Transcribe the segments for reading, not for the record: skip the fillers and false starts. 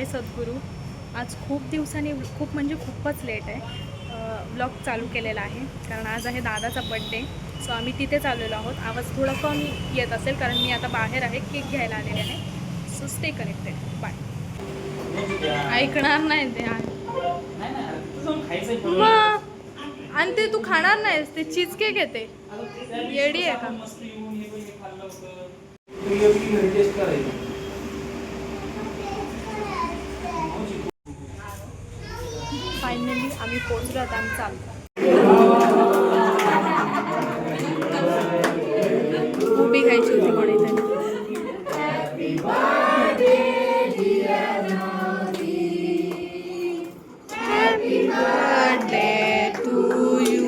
जय सद्गुरू. आज खूप दिवसांनी खूप म्हणजे खूपच लेट आहे ब्लॉग चालू केलेला आहे कारण आज आहे दादाचा बड्डे. सो आम्ही तिथेच आलेलो आहोत. आवाज थोडा कमी येत असेल कारण मी आता बाहेर आहे, केक घ्यायला आलेले आहे. So stay connected. बाय. ऐकणार नाही ते आणि ते तू खाणार नाहीस. ते चीज केक येते. येडी आहे का? फायनली आम्ही पोहोचलो. आता आम्ही चालतो. उभी घ्यायची होती कोणीतरी. Happy birthday to you.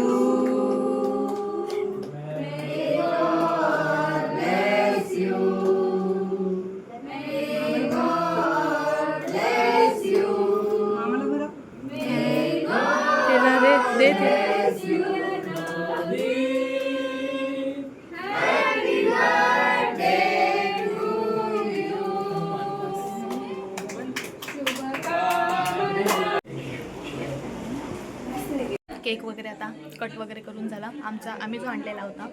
Cake वगैरे आता कट वगैरे करून झाला आम्ही जो आणलेला होता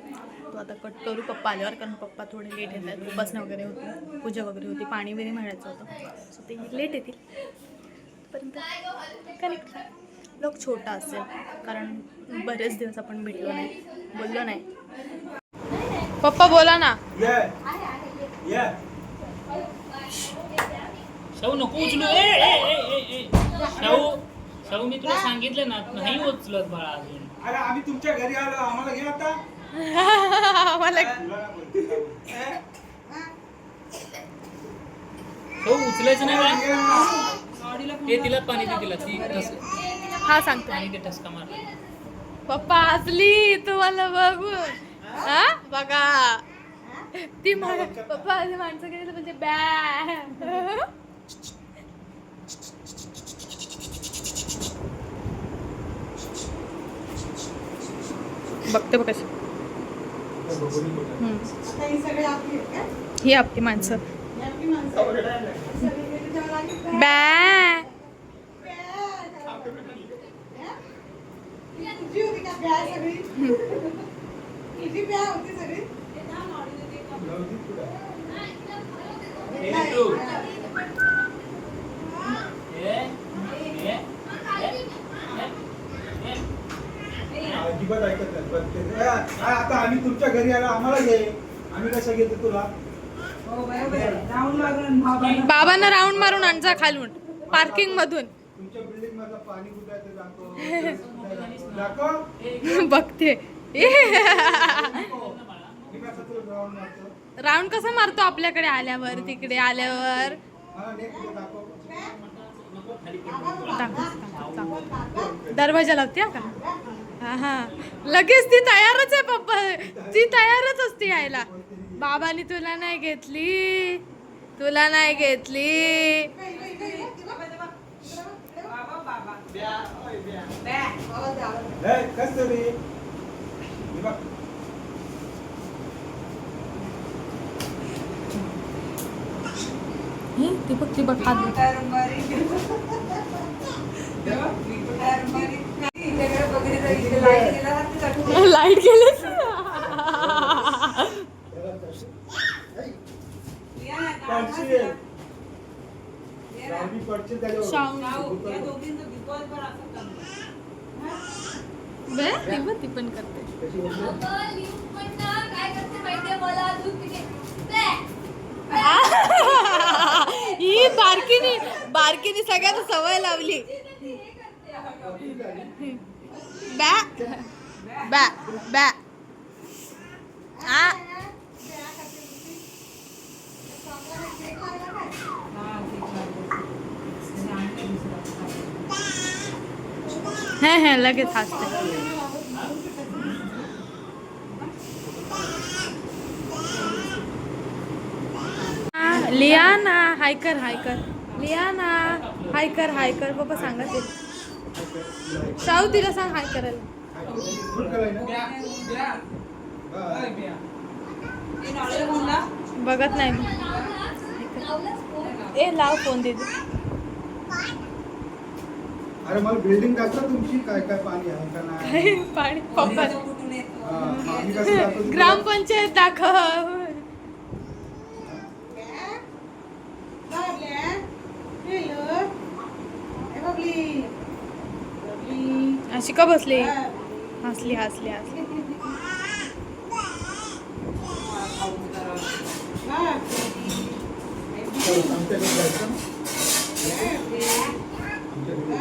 तो आता कट करू पप्पा आल्यावर, कारण पप्पा थोडे लेट येत आहेत. उपासना वगैरे होती, पूजा वगैरे होती, पाणी वगैरे म्हणायचं होतं. सो ते लेट येतील. पर्यंत कनेक्ट लोक छोटा असेल कारण बरेच दिवस आपण भेटलो नाही, बोललो नाही. पप्पा बोला ना. शाहू नको उचलू. शाहू मी तुला सांगितलं ना, नाही उचलत बाळा अजून. अरे आम्ही तुमच्या घरी आलो, आम्हाला घे आता. शाहू उचलायचं नाही बाळा. ते तिला पाणी दे, तिला ती हा सांगतो. पाणी दे, टसका मार. पप्पा हसली तुम्हाला बघून. हा बघा ती पप्पा आधी माणसं गेली म्हणजे बॅ. बघते बघ कशी. ही आपली माणसं बॅ. अजिबात ऐकत नाही. आता आम्ही तुमच्या घरी आलो, आम्हाला घे. आम्ही कसं घेतो तुला? बाबांना राऊंड मारून आणजा खालून पार्किंग मधून. तुमच्या बिल्डिंग मध्ये पाणी कुठे दाखव. बघते राऊंड कसा मारतो आपल्याकडे आल्यावर, तिकडे आल्यावर. दरवाजा लावते का? हा लगेच ती तयारच आहे पप्पा. ती तयारच असते यायला. बाबांनी तुला नाही घेतली, तुला नाही घेतली. ती बघ, ती बघ हात. लाईट गेले. ती पण करते. ही बारकीनी सगळ्यांना सवय लावली. बॅ बॅ बॅ. हे लगेच हसते. लियाना हाय कर, हाय कर. लियाना हाय कर, हाय कर. पप्पा सांगा ते. शाहू तिला सांग हाय करायला. बघत नाही. ए लाव फोन दे. अरे मला बिल्डिंग दाखवा तुमची, काय काय पाणी आहे का नाही. पाणी पप्पा हा, मग आम्ही कसं दाखवतो? ग्रामपंचायत दाखव. अशी का बसली? हसली हसली हसली. आमच्याकडे जायचं ना? आमच्याकडे.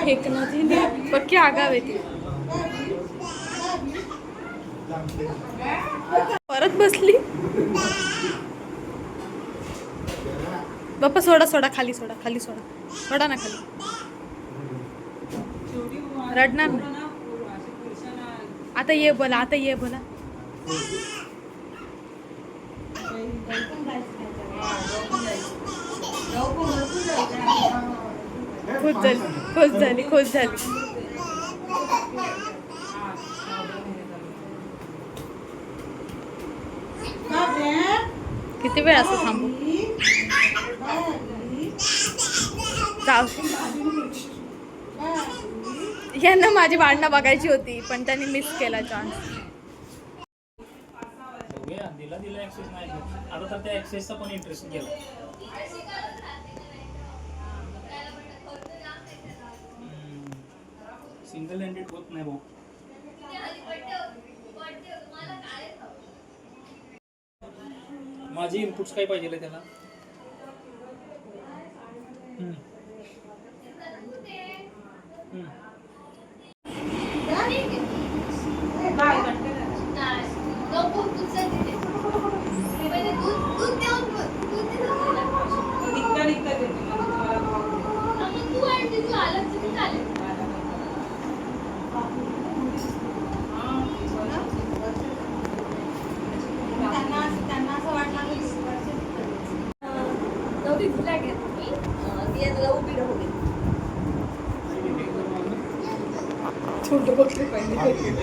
फेकणं ती पक्की आगाव आहे ती. परत बसली. बाप्पा सोडा सोडा खाली सोडा, खाली सोडा, सोडा ना खाली. रडणार ना. आता ये बोला, आता ये बोला. खुश झाली, खुश झाली, खुश झाली. किती वेळ असं थांबू? जाऊ. यांना माझी भांडणं बघायची होती पण त्यांनी मिस केला चान्स. दिला ऍक्सेस नाही आता तर त्या ऍक्सेसचा पण इंटरेस्ट गेला. सिंगल हँडेड होत नाही भाऊ. माझे इनपुट्स काय पाहिजे त्याला?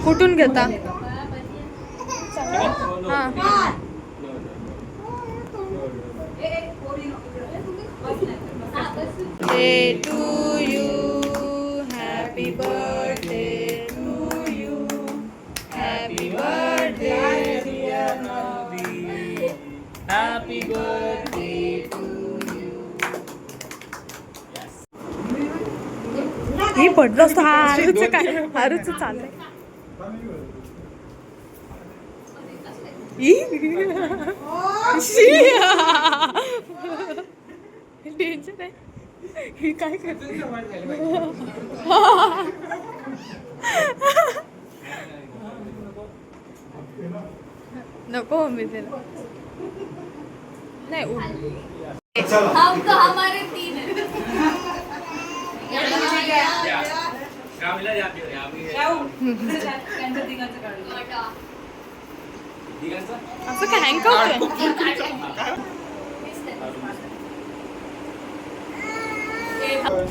कुठून घेता? हा. Day to you, happy birthday to you, happy birthday dear Navi, Happy birthday to you. ही पडलं असतं. हारूच काय, हारूच चाललंय. टेन्शन आहे. ही काय करते? नको मी त्याला नाही. हमको हमारे 3 है. असं काय हँग करतोय?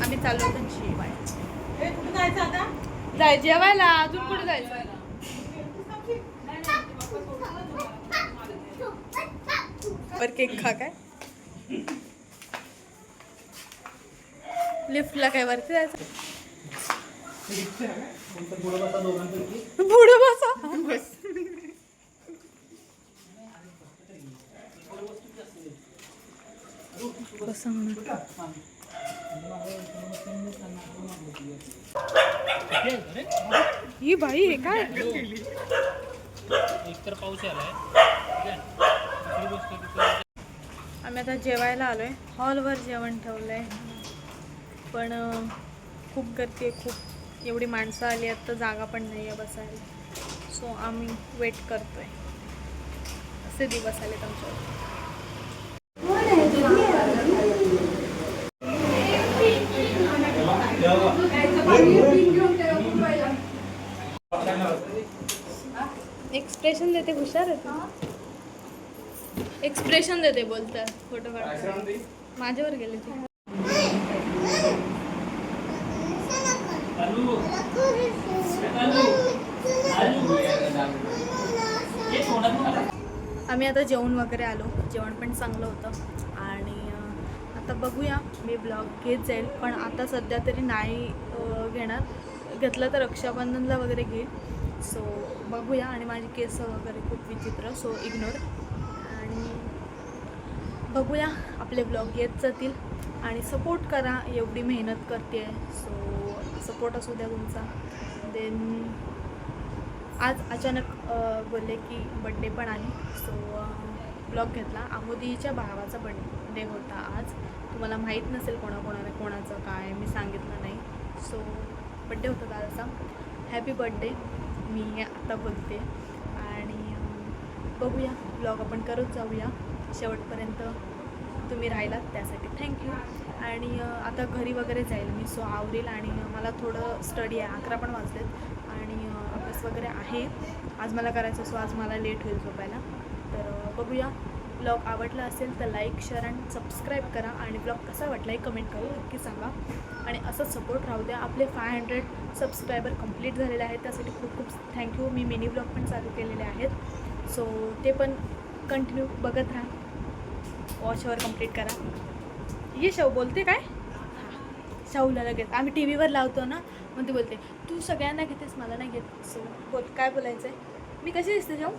आम्ही चाललो होतो जेवायला. जाय जेवायला. अजून कुठे जायचं? वर केक खा. काय लिफ्टला काय वरती जायचं? पुढे बसा. कसं म्हणा. ही बाई हे काय? एकतर पाऊस आलाय. आम्ही आता जेवायला आलोय. हॉलवर जेवण ठेवलंय पण खूप गर्दी आहे. खूप एवढी माणसं आली आहेत तर जागा पण नाही आहे बसायला. सो आम्ही वेट करतोय. असे दिवस आलेत आमच्यावर. एक्सप्रेशन देते. हुशार आहे. एक्सप्रेशन देते बोलतात. फोटो काढ. माझ्यावर गेले ते. आम्ही आता जेवण वगैरे आलो. जेवण पण चांगलं होतं आता बघूया, मी ब्लॉग घेत जाईल, पण आता सध्या तरी नाही घेतलं तर रक्षाबंधनला वगैरे घेईल. सो बघूया. आणि माझी केस वगैरे खूप विचित्र, सो इग्नोर. आणि बघूया, आपले ब्लॉग येत जातील आणि सपोर्ट करा, एवढी मेहनत करते आहे. सो सपोर्ट असू द्या तुमचा. देन आज अचानक बोलले की बड्डे पण आहे, सो ब्लॉग घेतला. आमोदीच्या भावाचा बड्डे होता आज. तुम्हाला माहीत नसेल कोणाचं काय, मी सांगितलं नाही. सो बड्डे होता दादाचा. हॅपी बड्डे मी आता बोलते. आणि बघूया, ब्लॉग आपण करत जाऊया शेवटपर्यंत. तुम्ही राहिलात त्यासाठी थँक्यू. आणि आता घरी वगैरे जाईल मी, सो आवरेल. आणि मला थोडं स्टडी आहे, 11 पण वाजलेत आणि अभ्यास वगैरे आहे आज मला करायचं. सो आज मला लेट होईल झोपायला. तर बघूया. ब्लॉग आवडला असेल तर लाईक, शेअर आणि सबस्क्राईब करा. आणि ब्लॉग कसा वाटला हे कमेंट करून नक्की सांगा. आणि असंच सपोर्ट राहू द्या. आपले 500 सबस्क्रायबर कंप्लीट झालेले आहेत, त्यासाठी खूप खूप थँक्यू. मी मिनी ब्लॉग पण चालू केलेले आहेत, सो ते पण कंटिन्यू बघत राहा. वॉचवर कंप्लीट करा. ये शाहू बोलते काय? शाहूला लगेच आम्ही टी व्हीवर लावतो ना, मग ती बोलते तू सगळ्यांना घेतेस, मला नाही घेत. सो बोल, काय बोलायचं आहे? मी कशी दिसते शाहू?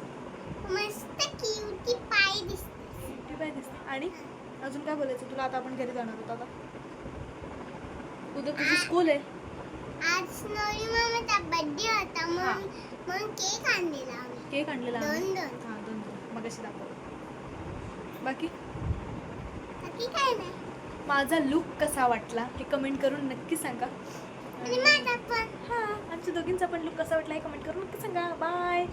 मस्त क्यूटी पाय दिसते. ती पाय दिसते. आणि अजून काय बोलायचं तुला? आता आपण घरी जाणार होतो. आता उद्या तुझी स्कूल आहे. आज नवी मामाचा बर्थडे होता, हा. मग केक आणलेला आम्ही. केक आणलेला आम्ही. दोन. हां 2 मग अशी दाखव. बाकी बाकी काय नाही. माझा लुक कसा वाटला हे कमेंट करून नक्की सांगा. आणि माझा पण. हां, आमच्या दोघींचा पण लुक कसा वाटला हे कमेंट करून नक्की सांगा. बाय.